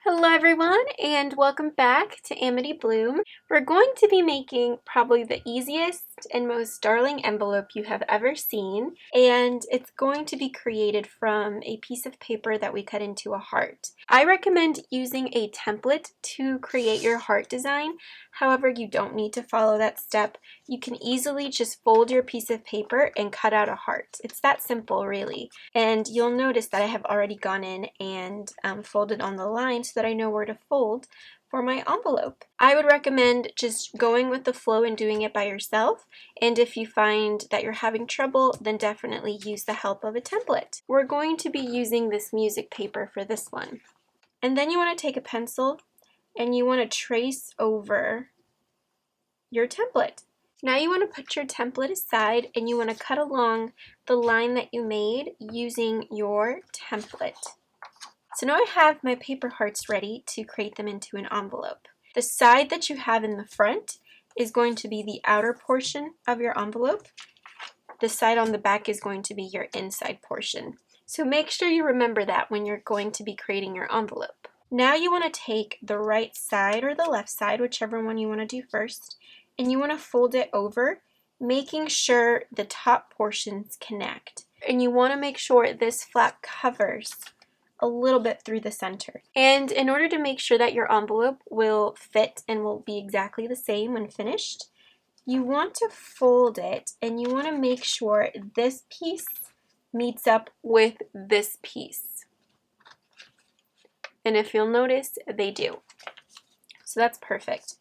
Hello everyone and welcome back to Amity Bloom. We're going to be making probably the easiest and most darling envelope you have ever seen, and it's going to be created from a piece of paper that we cut into a heart. I recommend using a template to create your heart design. However, you don't need to follow that step. You can easily just fold your piece of paper and cut out a heart. It's that simple, really. And you'll notice that I have already gone in and folded on the line so that I know where to fold for my envelope. I would recommend just going with the flow and doing it by yourself. And if you find that you're having trouble, then definitely use the help of a template. We're going to be using this music paper for this one. And then you want to take a pencil and you want to trace over your template. Now you want to put your template aside and you want to cut along the line that you made using your template. So now I have my paper hearts ready to create them into an envelope. The side that you have in the front is going to be the outer portion of your envelope. The side on the back is going to be your inside portion. So make sure you remember that when you're going to be creating your envelope. Now you want to take the right side or the left side, whichever one you want to do first, and you want to fold it over, making sure the top portions connect. And you want to make sure this flap covers a little bit through the center. And in order to make sure that your envelope will fit and will be exactly the same when finished, you want to fold it and you want to make sure this piece meets up with this piece. And if you'll notice, they do. So that's perfect.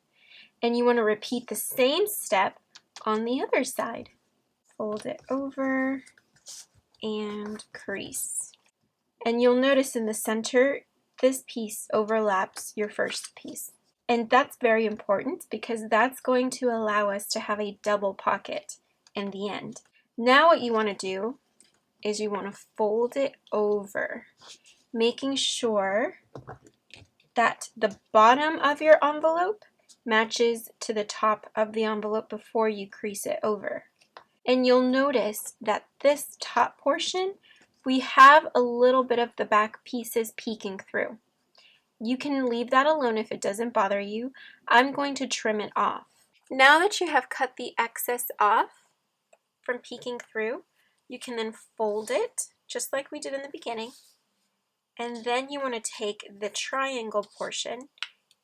And you want to repeat the same step on the other side. Fold it over and crease. And you'll notice in the center, this piece overlaps your first piece. And that's very important because that's going to allow us to have a double pocket in the end. Now what you want to do is you want to fold it over, making sure that the bottom of your envelope matches to the top of the envelope before you crease it over. And you'll notice that this top portion, we have a little bit of the back pieces peeking through. You can leave that alone if it doesn't bother you. I'm going to trim it off. Now that you have cut the excess off from peeking through, you can then fold it just like we did in the beginning. And then you want to take the triangle portion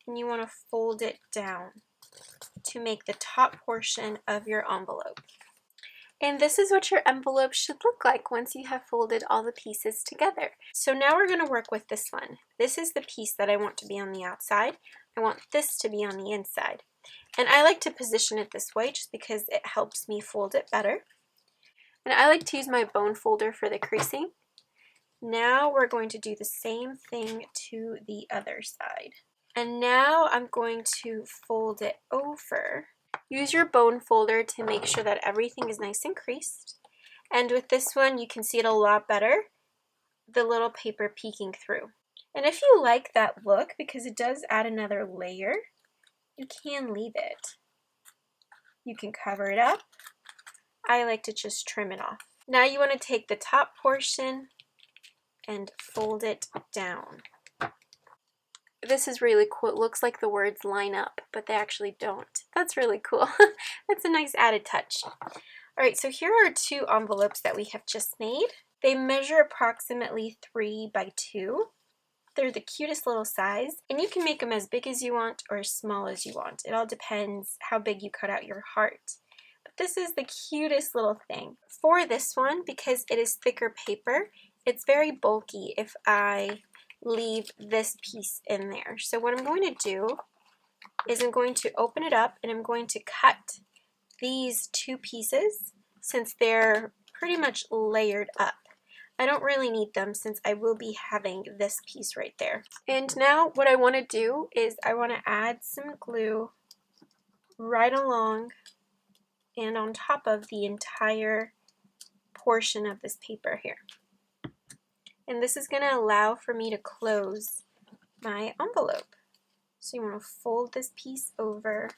and you want to fold it down to make the top portion of your envelope. And this is what your envelope should look like once you have folded all the pieces together. So now we're going to work with this one. This is the piece that I want to be on the outside. I want this to be on the inside. And I like to position it this way just because it helps me fold it better. And I like to use my bone folder for the creasing. Now we're going to do the same thing to the other side. And now I'm going to fold it over. Use your bone folder to make sure that everything is nice and creased. And with this one, you can see it a lot better, the little paper peeking through. And if you like that look, because it does add another layer, you can leave it. You can cover it up. I like to just trim it off. Now you want to take the top portion and fold it down. This is really cool. It looks like the words line up, but they actually don't. That's really cool. That's a nice added touch. All right, so here are two envelopes that we have just made. They measure approximately 3 by 2. They're the cutest little size, and you can make them as big as you want or as small as you want. It all depends how big you cut out your heart. But this is the cutest little thing. For this one, because it is thicker paper, it's very bulky if I leave this piece in there. So what I'm going to do is I'm going to open it up and I'm going to cut these two pieces since they're pretty much layered up. I don't really need them since I will be having this piece right there. And now what I want to do is I want to add some glue right along and on top of the entire portion of this paper here. And this is going to allow for me to close my envelope. So you want to fold this piece over,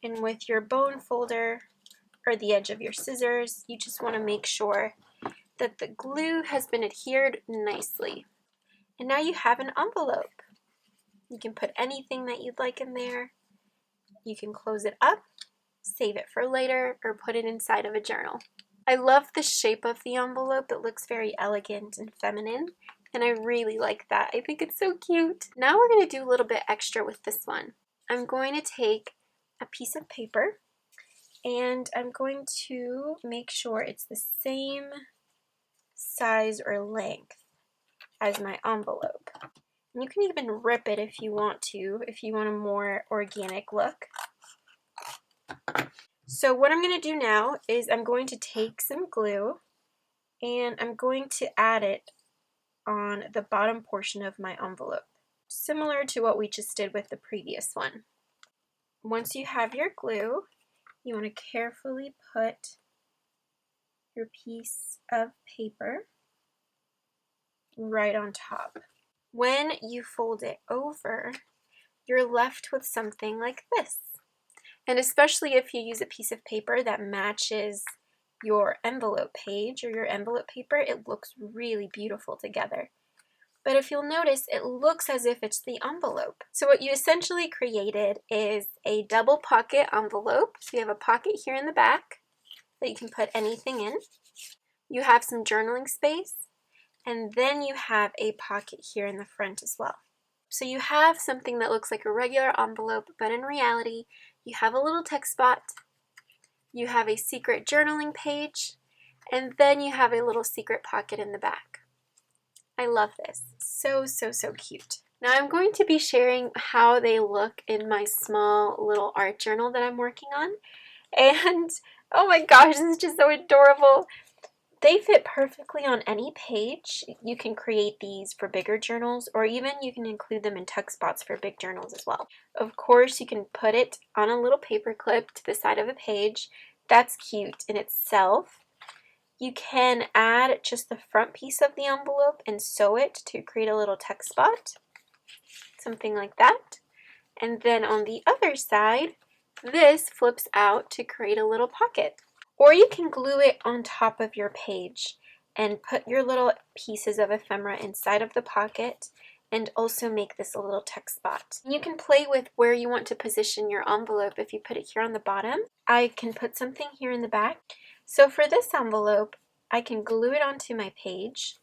and with your bone folder or the edge of your scissors, you just want to make sure that the glue has been adhered nicely. And now you have an envelope. You can put anything that you'd like in there. You can close it up, save it for later, or put it inside of a journal. I love the shape of the envelope. It looks very elegant and feminine, and I really like that. I think it's so cute. Now we're going to do a little bit extra with this one. I'm going to take a piece of paper and I'm going to make sure it's the same size or length as my envelope. And you can even rip it if you want a more organic look. So what I'm going to do now is I'm going to take some glue and I'm going to add it on the bottom portion of my envelope, similar to what we just did with the previous one. Once you have your glue, you want to carefully put your piece of paper right on top. When you fold it over, you're left with something like this. And especially if you use a piece of paper that matches your envelope page or your envelope paper, it looks really beautiful together. But if you'll notice, it looks as if it's the envelope. So what you essentially created is a double pocket envelope. So you have a pocket here in the back that you can put anything in. You have some journaling space, and then you have a pocket here in the front as well. So you have something that looks like a regular envelope, but in reality, you have a little text spot, you have a secret journaling page, and then you have a little secret pocket in the back. I love this. So, so, so cute. Now I'm going to be sharing how they look in my small little art journal that I'm working on. And oh my gosh, this is just so adorable. They fit perfectly on any page. You can create these for bigger journals, or even you can include them in tuck spots for big journals as well. Of course, you can put it on a little paper clip to the side of a page. That's cute in itself. You can add just the front piece of the envelope and sew it to create a little text spot, something like that. And then on the other side, this flips out to create a little pocket. Or you can glue it on top of your page and put your little pieces of ephemera inside of the pocket and also make this a little text spot. You can play with where you want to position your envelope. If you put it here on the bottom, I can put something here in the back. So for this envelope, I can glue it onto my page.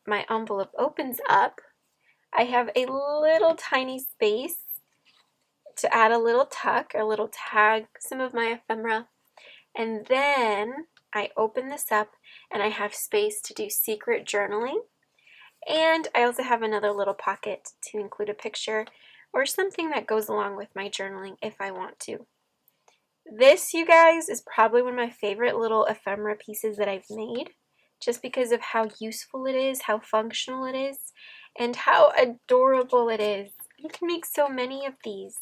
My envelope opens up. I have a little tiny space to add a little tuck, a little tag, some of my ephemera. And then I open this up and I have space to do secret journaling. And I also have another little pocket to include a picture or something that goes along with my journaling if I want to. This, you guys, is probably one of my favorite little ephemera pieces that I've made, just because of how useful it is, how functional it is, and how adorable it is. You can make so many of these.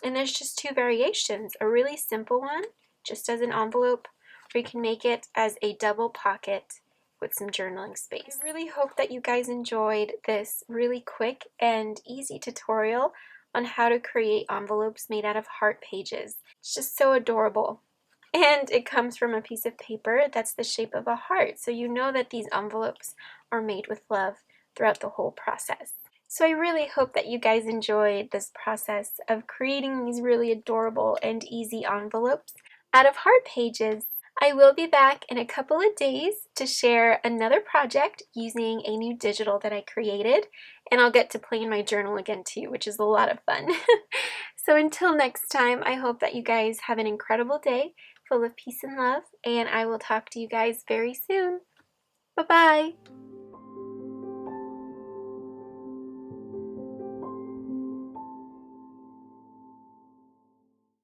And there's just two variations, a really simple one, just as an envelope, or you can make it as a double pocket with some journaling space. I really hope that you guys enjoyed this really quick and easy tutorial on how to create envelopes made out of heart pages. It's just so adorable. And it comes from a piece of paper that's the shape of a heart, so you know that these envelopes are made with love throughout the whole process. So I really hope that you guys enjoyed this process of creating these really adorable and easy envelopes out of heart pages. I will be back in a couple of days to share another project using a new digital that I created, and I'll get to play in my journal again too, which is a lot of fun. So until next time, I hope that you guys have an incredible day full of peace and love, and I will talk to you guys very soon. Bye-bye!